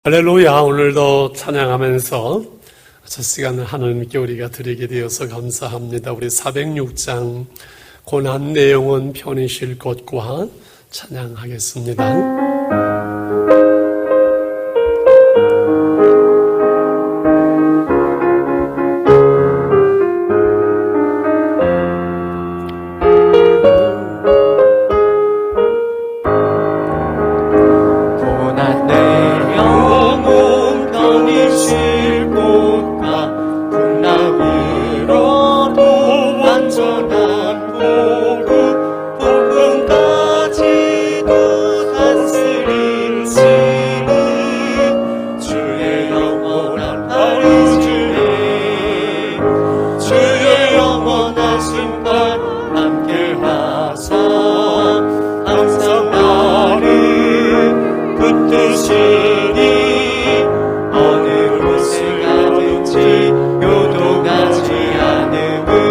할렐루야. 오늘도 찬양하면서 첫 시간을 하나님께 우리가 드리게 되어서 감사합니다. 우리 406장 고난 내 영혼 편히 쉴 곳과 찬양하겠습니다. 어느 곳에 가든지 요동하지 않음은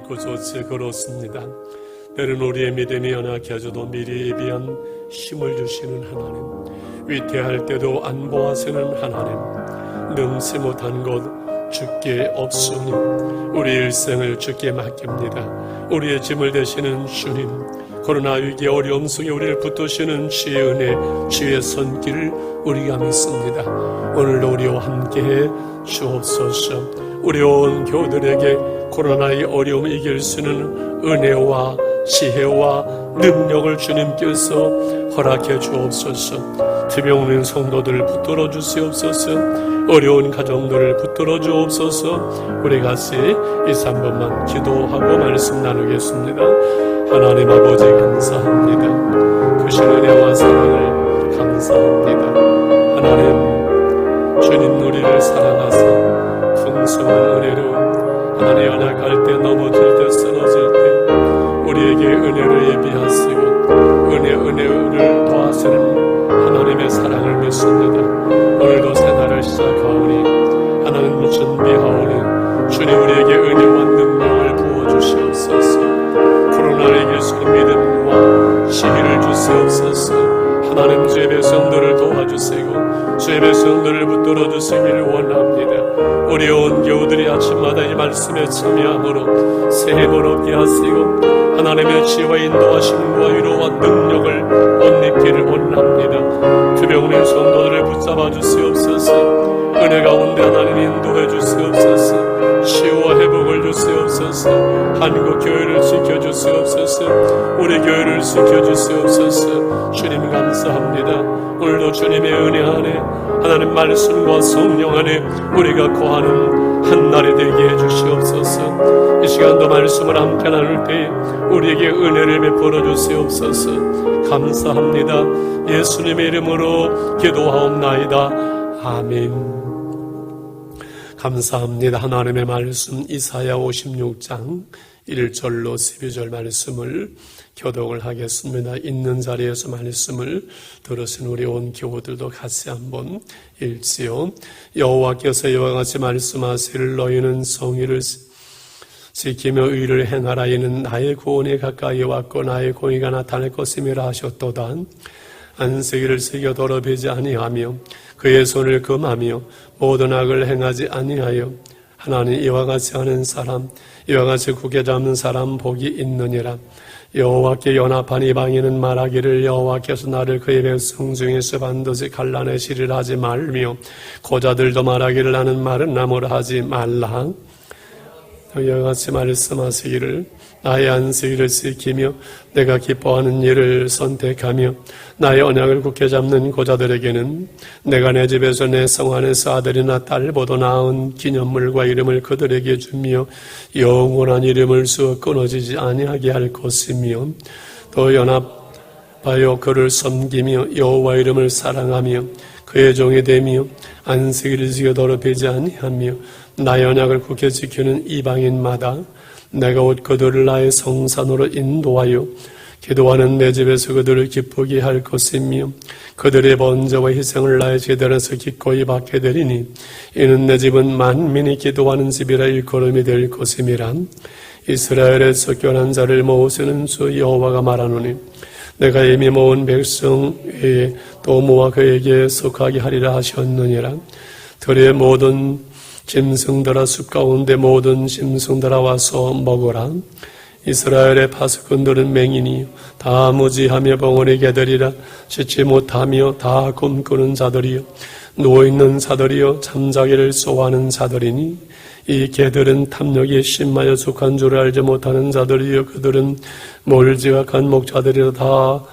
믿고 좋지 그렇습니다. 때는 우리의 믿음이 연약해져도 미리 예비한 힘을 주시는 하나님, 위태할 때도 안보하시는 하나님, 능치 못한 것 주께 없으니 우리 일생을 주께 맡깁니다. 우리의 짐을 대시는 주님, 코로나 위기 어려움 속에 우리를 붙드시는 주의 은혜, 주의 손길을 우리가 믿습니다. 오늘도 우리와 함께해 주옵소서. 우리 온 교우들에게 코로나의 어려움을 이길 수 있는 은혜와 지혜와 능력을 주님께서 허락해 주옵소서. 집에 오는 성도들을 붙들어 주시옵소서. 어려운 가정들을 붙들어 주옵소서. 우리 같이 이 3분만 기도하고 말씀 나누겠습니다. 하나님 아버지 감사합니다. 크신 은혜와 사랑을 감사합니다. 하나님, 주님 우리를 사랑하사 풍성한 은혜로 하나님 연약할 때, 넘어질 때, 쓰러질 때 우리에게 은혜를 예비하시고 은혜를 더하시는 하나님의 사랑을 믿습니다. 오늘도 새날을 시작하오니 하나님 준비하오니 주님 우리에게 은혜와 능력을 부어주시옵소서. 코로나를 이길 수 있는 믿음과 지혜를 주시옵소서. 하나님 주의 백성들을 도와주시고 주의 백성들을 붙들어 주시기를 원합니다. 우리 온 교우들이 아침마다 이 말씀에 참여함으로 새 힘을 얻게 하시고 하나님의 지혜와 인도하심과 위로와 능력을 옷 입기를 원합니다. 주변에 오는 성도들을 붙잡아 주시옵소서. 은혜 가운데 하나님 인도해 주시옵소서. 치유와 회복을 주시옵소서. 한국 교회를 지켜주시옵소서. 우리 교회를 지켜주시옵소서. 주님 감사합니다. 오늘도 주님의 은혜 안에 하나님 말씀과 성령 안에 우리가 거하는 한 날이 되게 해주시옵소서. 이 시간도 말씀을 함께 나눌 때 우리에게 은혜를 베풀어 주시옵소서. 감사합니다. 예수님의 이름으로 기도하옵나이다. 아멘. 감사합니다. 하나님의 말씀 이사야 56장 1절로 12절 말씀을 교독을 하겠습니다. 있는 자리에서 말씀을 들으신 우리 온 교우들도 같이 한번 읽지요. 여호와께서 이와 같이 말씀하시를 너희는 성의를 지키며 의를 행하라. 이는 나의 구원이 가까이 왔고 나의 공의가 나타날 것임이라 하셨도다. 안식일을 새겨 더럽히지 아니하며 그의 손을 금하며 모든 악을 행하지 아니하여 하나님 이와 같이 하는 사람, 이와 같이 굳게 잡는 사람 복이 있느니라. 여호와께 연합한 이방인은 말하기를 여호와께서 나를 그의 백성 중에서 반드시 갈라내시리라 하지 말며 고자들도 말하기를 나는 마른 나무라 하지 말라. 이와 같이 말씀하시기를 나의 안식일을 지키며 내가 기뻐하는 일을 선택하며 나의 언약을 굳게 잡는 고자들에게는 내가 내 집에서 내 성 안에서 아들이나 딸보다 나은 기념물과 이름을 그들에게 주며 영원한 이름을 수 끊어지지 아니하게 할 것이며 또 연합하여 그를 섬기며 여호와 이름을 사랑하며 그의 종이 되며 안식일을 지켜 더럽히지 아니하며 나의 언약을 굳게 지키는 이방인마다 내가 곧 그들을 나의 성산으로 인도하여 기도하는 내 집에서 그들을 기쁘게 할 것이며 그들의 번제와 희생을 나의 제단에서 기꺼이 받게 되리니 이는 내 집은 만민이 기도하는 집이라 일컬음이 될 것임이라. 이스라엘에서 쫓겨난 자를 모으시는 주 여호와가 말하노니 내가 이미 모은 백성 외에 또 모아 그에게 속하게 하리라 하셨느니라. 들의 모든 짐승들아 숲 가운데 모든 짐승들아 와서 먹으라. 이스라엘의 파수꾼들은 맹인이요 다 무지하며 벙어리 개들이라. 씻지 못하며 다 꿈꾸는 자들이요 누워있는 자들이요 잠자기를 쏘아하는 자들이니 이 개들은 탐욕이 심하여 속한 줄 알지 못하는 자들이요 그들은 몰지각한 목자들이라. 다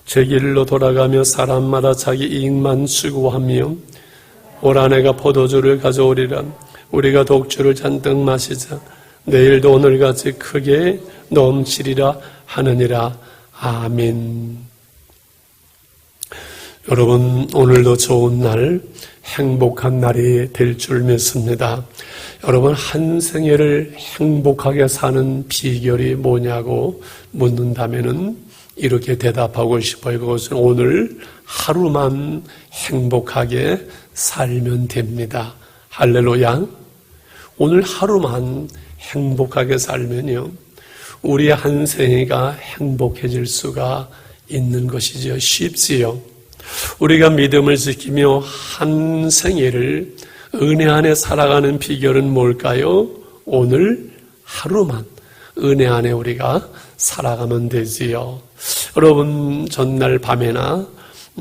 제 길로 돌아가며 사람마다 자기 이익만 추구하며 올 한해가 포도주를 가져오리라. 우리가 독주를 잔뜩 마시자. 내일도 오늘같이 크게 넘치리라 하느니라. 아멘. 여러분, 오늘도 좋은 날, 행복한 날이 될 줄 믿습니다. 여러분, 한 생애를 행복하게 사는 비결이 뭐냐고 묻는다면은 이렇게 대답하고 싶어요. 그것은 오늘 하루만 행복하게 살면 됩니다. 할렐루야. 오늘 하루만 행복하게 살면요, 우리의 한 생애가 행복해질 수가 있는 것이지요. 쉽지요. 우리가 믿음을 지키며 한 생애를 은혜 안에 살아가는 비결은 뭘까요? 오늘 하루만 은혜 안에 우리가 살아가면 되지요. 여러분, 전날 밤에나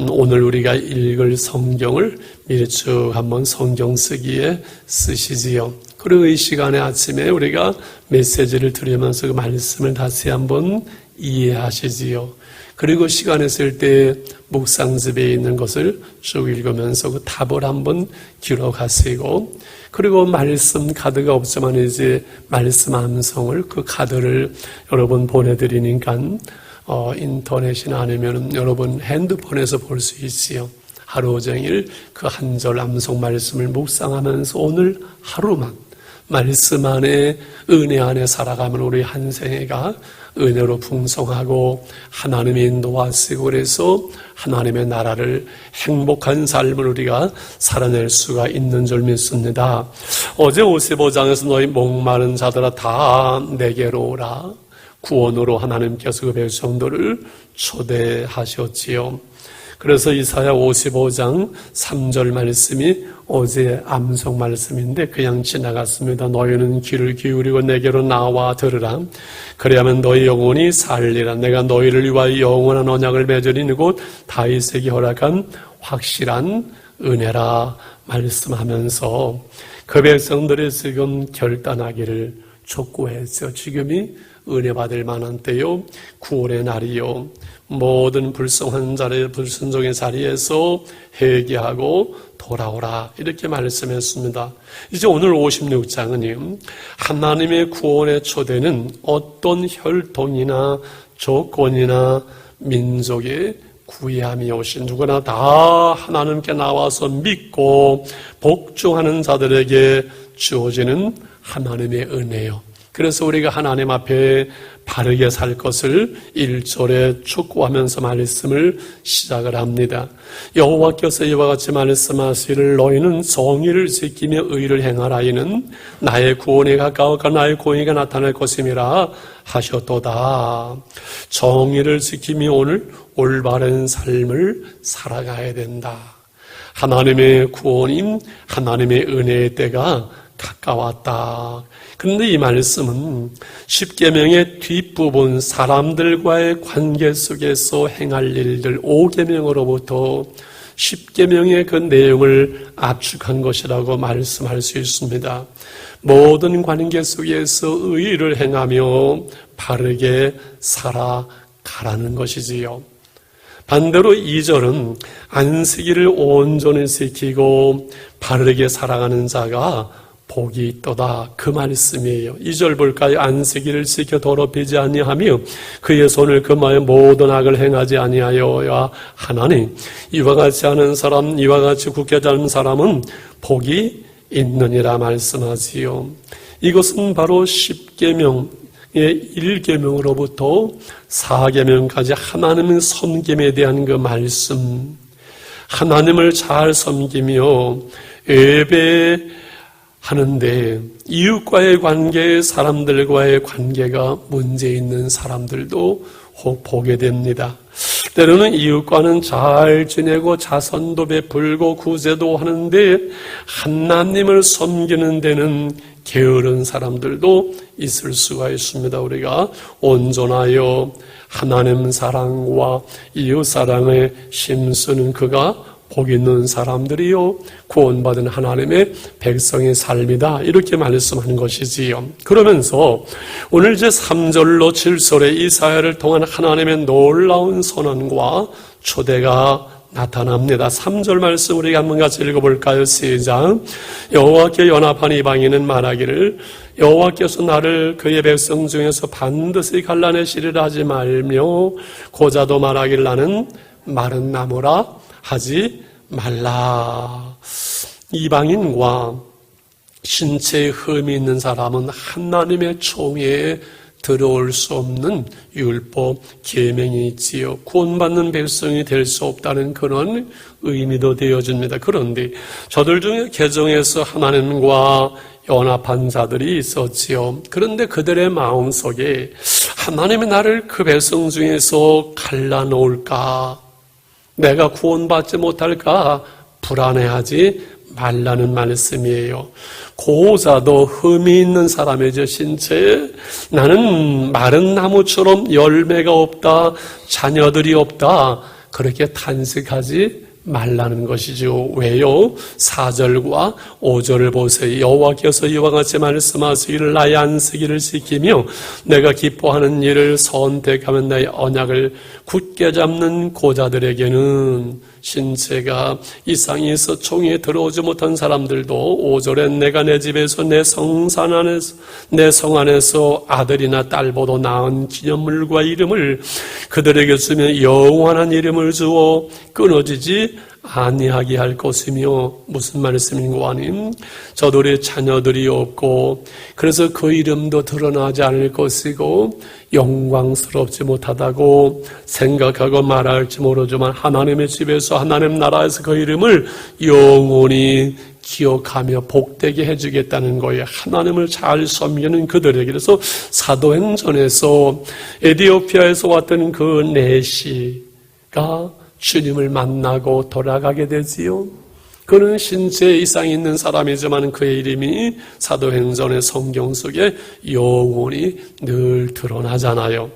오늘 우리가 읽을 성경을 미리 쭉 한번 성경 쓰기에 쓰시지요. 그리고 이 시간에 아침에 우리가 메시지를 들으면서 그 말씀을 다시 한번 이해하시지요. 그리고 시간을 쓸 때 묵상집에 있는 것을 쭉 읽으면서 그 답을 한번 기록하시고, 그리고 말씀 카드가 없지만 이제 말씀 암송을 그 카드를 여러분 보내드리니까 인터넷이나 아니면 여러분 핸드폰에서 볼 수 있지요. 하루 종일 그 한 절 암송 말씀을 묵상하면서 오늘 하루만 말씀 안에 은혜 안에 살아가면 우리 한 생애가 은혜로 풍성하고 하나님의 인도하시고 그래서 하나님의 나라를 행복한 삶을 우리가 살아낼 수가 있는 줄 믿습니다. 어제 55장에서 너희 목마른 자들아 다 내게로 오라. 구원으로 하나님께서 그 백성들을 초대하셨지요. 그래서 이사야 55장 3절 말씀이 어제 암송 말씀인데 그냥 지나갔습니다. 너희는 귀를 기울이고 내게로 나와 들으라. 그래야만 너희 영혼이 살리라. 내가 너희를 위하여 영원한 언약을 맺으리니 곧 다윗에게 허락한 확실한 은혜라 말씀하면서 그 백성들이 지금 결단하기를 촉구했죠. 지금이 은혜 받을 만한 때요, 구원의 날이요, 모든 불성한 자리에 불순종의 자리에서 회개하고 돌아오라 이렇게 말씀했습니다. 이제 오늘 56장은 하나님의 구원의 초대는 어떤 혈통이나 조건이나 민족의 구애함이 오신 누구나 다 하나님께 나와서 믿고 복종하는 자들에게 주어지는 하나님의 은혜요. 그래서 우리가 하나님 앞에 바르게 살 것을 1절에 촉구하면서 말씀을 시작을 합니다. 여호와께서 이와 같이 말씀하시기를 너희는 정의를 지키며 의를 행하라. 이는 나의 구원에 가까워가 나의 공의가 나타날 것임이라 하셨도다. 정의를 지키며 오늘 올바른 삶을 살아가야 된다. 하나님의 구원임 하나님의 은혜의 때가 가까웠다. 그런데 이 말씀은 십계명의 뒷부분 사람들과의 관계 속에서 행할 일들 5계명으로부터 십계명의 그 내용을 압축한 것이라고 말씀할 수 있습니다. 모든 관계 속에서 의를 행하며 바르게 살아가라는 것이지요. 반대로 2절은 안식일을 온전히 지키고 바르게 살아가는 자가 복이 있도다 그 말씀이에요. 2절 볼까요? 안식일을 지켜 더럽히지 아니하며 그의 손을 금하여 모든 악을 행하지 아니하여야 하나니 이와 같이 하는 사람, 이와 같이 굳게 자는 사람은 복이 있느니라 말씀하지요. 이것은 바로 10계명의 1계명으로부터 4계명까지 하나님의 섬김에 대한 그 말씀, 하나님을 잘 섬기며 예배 하는데 이웃과의 관계, 사람들과의 관계가 문제 있는 사람들도 혹 보게 됩니다. 때로는 이웃과는 잘 지내고 자선도 베풀고 구제도 하는데 하나님을 섬기는 데는 게으른 사람들도 있을 수가 있습니다. 우리가 온전하여 하나님 사랑과 이웃 사랑에 힘쓰는 그가 복 있는 사람들이요 구원받은 하나님의 백성의 삶이다 이렇게 말씀하는 것이지요. 그러면서 오늘 이제 3절로 7절에 이사야를 통한 하나님의 놀라운 선언과 초대가 나타납니다. 3절 말씀 우리가 한번 같이 읽어볼까요? 시작. 여호와께 연합한 이방인은 말하기를 여호와께서 나를 그의 백성 중에서 반드시 갈라내시리라 하지 말며 고자도 말하기를 나는 마른 나무라 하지 말라. 이방인과 신체에 흠이 있는 사람은 하나님의 총회에 들어올 수 없는 율법 계명이 있지요. 구원받는 백성이 될 수 없다는 그런 의미도 되어집니다. 그런데 저들 중에 개종해서 하나님과 연합한 자들이 있었지요. 그런데 그들의 마음속에 하나님이 나를 그 백성 중에서 갈라놓을까? 내가 구원받지 못할까? 불안해하지 말라는 말씀이에요. 고자도 흠이 있는 사람이죠. 신체에 나는 마른 나무처럼 열매가 없다, 자녀들이 없다, 그렇게 탄식하지 말라는 것이죠. 왜요? 4절과 5절을 보세요. 여호와께서 이와 같이 말씀하시기를 나의 안식일을 지키며 내가 기뻐하는 일을 선택하면 나의 언약을 굳게 잡는 고자들에게는 신체가 이상이 있어 총에 들어오지 못한 사람들도 5절에 내가 내 집에서 내 성 안에서 아들이나 딸보다 나은 기념물과 이름을 그들에게 주며 영원한 이름을 주어 끊어지지 아니하게 할 것이며, 무슨 말씀인고 하님? 저들의 자녀들이 없고 그래서 그 이름도 드러나지 않을 것이고 영광스럽지 못하다고 생각하고 말할지 모르지만 하나님의 집에서 하나님 나라에서 그 이름을 영원히 기억하며 복되게 해주겠다는 거예요. 하나님을 잘 섬기는 그들에게. 그래서 사도행전에서 에티오피아에서 왔던 그 내시가 주님을 만나고 돌아가게 되지요. 그는 신체 이상이 있는 사람이지만 그의 이름이 사도행전의 성경 속에 영원히 늘 드러나잖아요.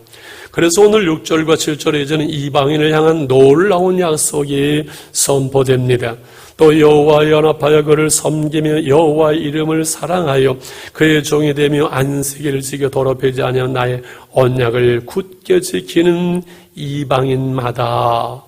그래서 오늘 6절과 7절에 이제는 이방인을 향한 놀라운 약속이 선포됩니다. 또 여호와와 연합하여 그를 섬기며 여호와의 이름을 사랑하여 그의 종이 되며 안식일을 지켜 더럽히지 아니하는 나의 언약을 굳게 지키는 이방인마다,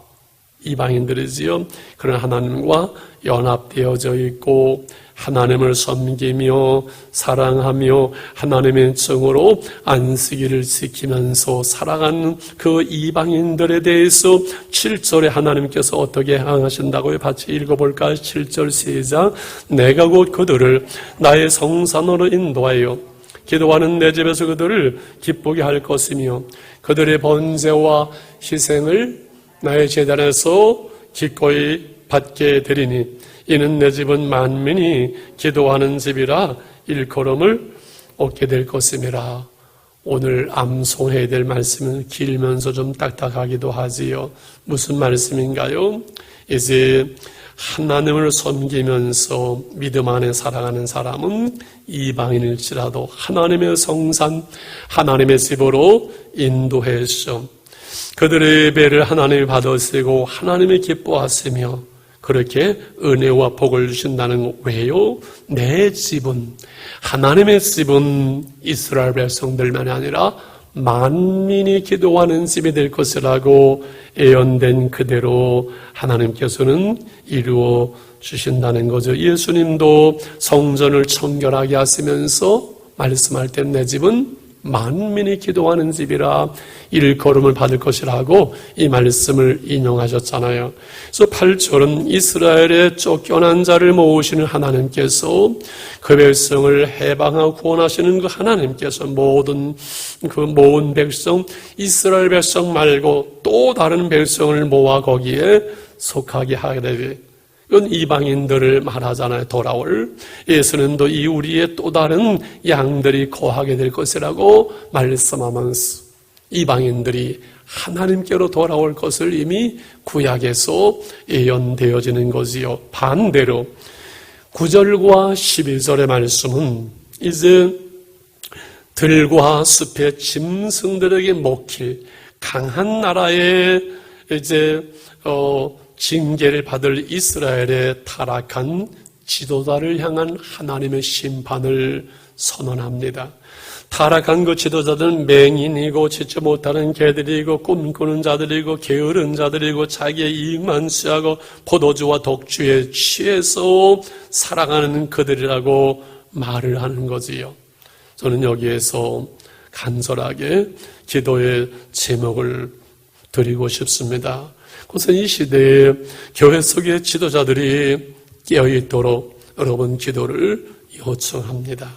이방인들이지요. 그런 하나님과 연합되어져 있고 하나님을 섬기며 사랑하며 하나님의 증으로 안식일을 지키면서 살아가는 그 이방인들에 대해서 7절에 하나님께서 어떻게 행하신다고요? 같이 읽어볼까요? 7절 시작. 내가 곧 그들을 나의 성산으로 인도하여 기도하는 내 집에서 그들을 기쁘게 할 것이며 그들의 번제와 희생을 나의 제단에서 기꺼이 받게 되리니 이는 내 집은 만민이 기도하는 집이라 일컬음을 얻게 될 것임이라. 오늘 암송해야 될 말씀은 길면서 좀 딱딱하기도 하지요. 무슨 말씀인가요? 이제 하나님을 섬기면서 믿음 안에 살아가는 사람은 이방인일지라도 하나님의 성산, 하나님의 집으로 인도해서 그들의 예배를 하나님이 받으시고 하나님이 기뻐하시며 그렇게 은혜와 복을 주신다는 왜요? 내 집은, 하나님의 집은 이스라엘 백성들만이 아니라 만민이 기도하는 집이 될 것이라고 예언된 그대로 하나님께서는 이루어 주신다는 거죠. 예수님도 성전을 청결하게 하시면서 말씀할 때 내 집은 만민이 기도하는 집이라 일컬음을 받을 것이라고 이 말씀을 인용하셨잖아요. 그래서 8절은 이스라엘의 쫓겨난 자를 모으시는 하나님께서 그 백성을 해방하고 구원하시는 그 하나님께서 모든 그 모은 백성, 이스라엘 백성 말고 또 다른 백성을 모아 거기에 속하게 하게 되게, 이건 이방인들을 말하잖아요. 돌아올 예수님도 이 우리의 또 다른 양들이 거하게 될 것이라고 말씀하면서 이방인들이 하나님께로 돌아올 것을 이미 구약에서 예언되어지는 것이요. 반대로 9절과 11절의 말씀은 이제 들과 숲의 짐승들에게 먹힐 강한 나라에 이제 징계를 받을 이스라엘의 타락한 지도자를 향한 하나님의 심판을 선언합니다. 타락한 그 지도자들은 맹인이고 지체 못하는 개들이고 꿈꾸는 자들이고 게으른 자들이고 자기의 이익만 취하고 포도주와 독주에 취해서 살아가는 그들이라고 말을 하는 거지요. 저는 여기에서 간절하게 기도의 제목을 드리고 싶습니다. 그래서 이 시대에 교회 속의 지도자들이 깨어있도록 여러분 기도를 요청합니다.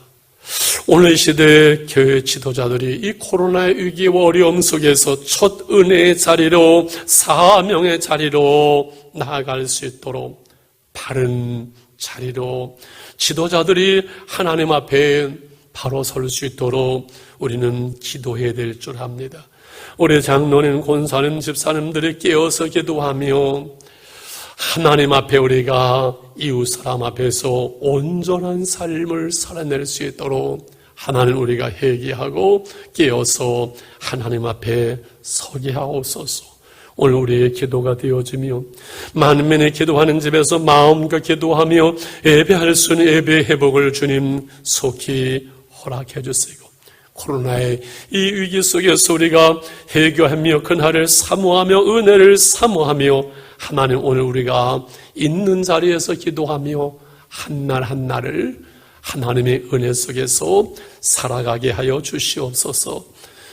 오늘 이 시대 교회 지도자들이 이 코로나의 위기와 어려움 속에서 첫 은혜의 자리로, 사명의 자리로 나아갈 수 있도록, 바른 자리로 지도자들이 하나님 앞에 바로 설 수 있도록 우리는 기도해야 될 줄 압니다. 우리 장로님, 권사님, 집사님들이 깨어서 기도하며 하나님 앞에 우리가 이웃 사람 앞에서 온전한 삶을 살아낼 수 있도록 하나님 우리가 회개하고 깨어서 하나님 앞에 서게 하옵소서. 오늘 우리의 기도가 되어지며 만민이 기도하는 집에서 마음껏 기도하며 예배할 수 있는 예배의 회복을 주님 속히 허락해 주시고, 코로나의 이 위기 속에서 우리가 회개하며 그날을 사모하며 은혜를 사모하며 하나님 오늘 우리가 있는 자리에서 기도하며 한날 한날을 하나님의 은혜 속에서 살아가게 하여 주시옵소서.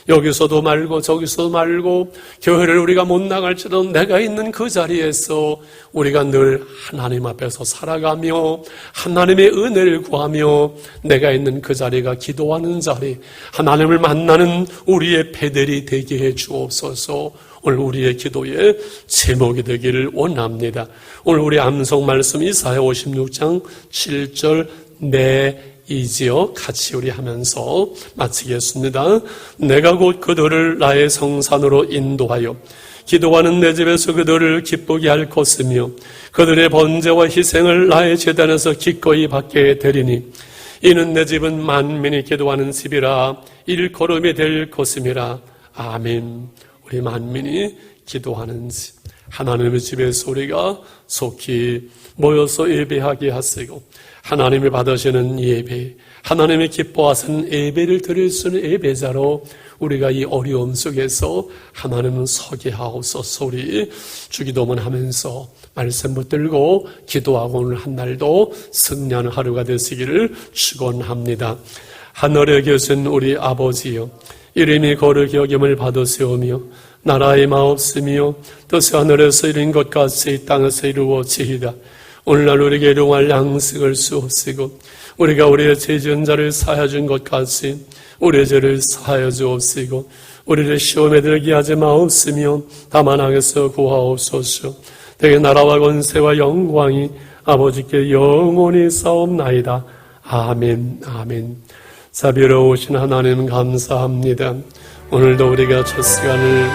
여기서도 말고 저기서도 말고 교회를 우리가 못 나갈지라도 내가 있는 그 자리에서 우리가 늘 하나님 앞에서 살아가며 하나님의 은혜를 구하며 내가 있는 그 자리가 기도하는 자리, 하나님을 만나는 우리의 배들이 되게 해 주옵소서. 오늘 우리의 기도의 제목이 되기를 원합니다. 오늘 우리 암송 말씀 이사야 56장 7절 내 이지요 같이 우리 하면서 마치겠습니다. 내가 곧 그들을 나의 성산으로 인도하여 기도하는 내 집에서 그들을 기쁘게 할 것이며 그들의 번제와 희생을 나의 제단에서 기꺼이 받게 되리니 이는 내 집은 만민이 기도하는 집이라 일걸음이 될 것임이라. 아멘. 우리 만민이 기도하는 집, 하나님의 집에서 우리가 속히 모여서 예배하게 하시고 하나님이 받으시는 예배, 하나님이 기뻐하시는 예배를 드릴 수 있는 예배자로 우리가 이 어려움 속에서 하나님은 서게 하옵소서. 우리 주기도문 하면서 말씀 붙들고 기도하고 오늘 한 날도 승리하는 하루가 되시기를 축원합니다. 하늘에 계신 우리 아버지여, 이름이 거룩히 여김을 받으시오며 나라의 마옵시며 뜻이 하늘에서 이룬 것 같이 땅에서 이루어지이다. 오늘날 우리에게 일용할 양식을 주옵시고 우리가 우리의 죄 지은 자를 사하여 준 것 같이 우리의 죄를 사하여 주옵시고 우리를 시험에 들게 하지 마옵시며 다만 악에서 구하옵소서. 대개 나라와 권세와 영광이 아버지께 영원히 싸움나이다. 아멘. 아멘. 자비로우신 하나님 감사합니다. 오늘도 우리가 첫 시간을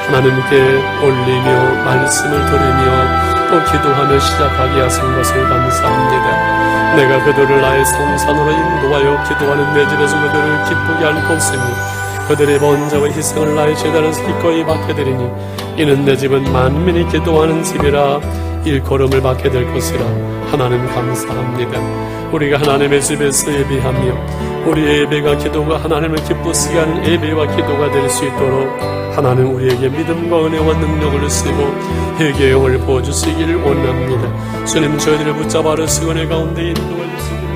하나님께 올리며 말씀을 들으며 또 기도하며 시작하게 하신 것을 감사합니다. 내가 그들을 나의 성산으로 인도하여 기도하는 내 집에서 그들을 기쁘게 할 것이며 그들의 번제와 희생을 나의 제단에서 기꺼이 받게 되리니 이는 내 집은 만민이 기도하는 집이라 일걸음을 받게 될 것이라. 하나님 감사합니다. 우리가 하나님의 집에서 예배하며 우리의 예배가 기도가 하나님을 기쁘시게 하는 예배와 기도가 될 수 있도록 하나님 우리에게 믿음과 은혜와 능력을 쓰고 회개의 영을 부어주시기를 원합니다. 주님 저희들을 붙잡아 주시고 내 가운데 인도해 주시고